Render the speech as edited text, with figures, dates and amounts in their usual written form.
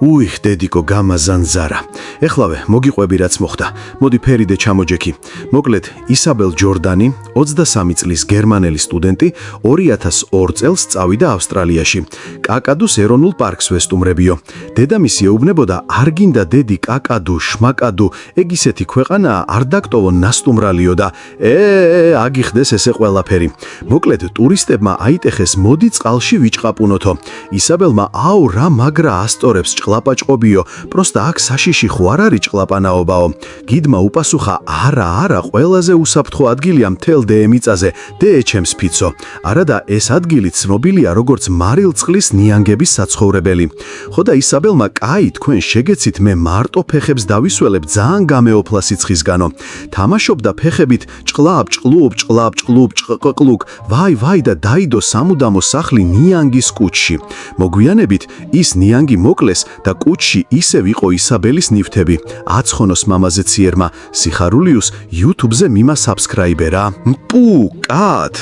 დედიკო გამაზანზარა. ეხლავე მოგიყვები რაც მოხდა. მოდი ფერიდე ჩამოჯექი. მოკლედ ისაბელ ჯორდანი 23 წლის გერმანელი სტუდენტი 2002 წელს წავიდა ავსტრალიაში. კაკადუს ეროვნულ პარკს ვესტუმრებიო. დედამისი ეუბნებოდა არ გინდა დედი კაკადუ, შმაკადუ, ეგ ისეთი ქვეყანაა არ დაკტოვო ნასტუმრალიო და აგიხდეს ესე ყველაფერი. მოკლედ ტურისტებმა აიტეხეს მოდი წყალში ვიჭყაპუნოთო. ისაბელმა აუ რა მაგრა ასტორებს ჭყლაპაჭყობიო, პროსტა აქ საშიში ხო არ არის ჭყლაპანაობაო. გიდმა უპასუხა არა, ყველაზე უსაფრთხო ადგილია მთელ დეემიწაზე, დეეჩემს ფიცო. არა და ეს ადგილი ცნობილია როგორც მარილწყლის ნიანგების საცხოვრებელი. ხო და ისაბელმა კაი თქვენ შეგეცით მე მარტო ფეხებს დავისველებ ძალიან გამეოფლა სიცხისგანო. თამაშობდა ფეხებით ჭყლაპ ჭყლუկ ვაი და დაიდო სამუდამო სახლი ნიანგის კუჩში. მოგვიანებით ის ნიანგი მოკლეს და კუჩში ისევ იყო ისაბელის ნივთები. აცხონოს მამაზე ციერმა სიხარულიუს YouTube-ზე მიმა subscribe-რა. პუ კატ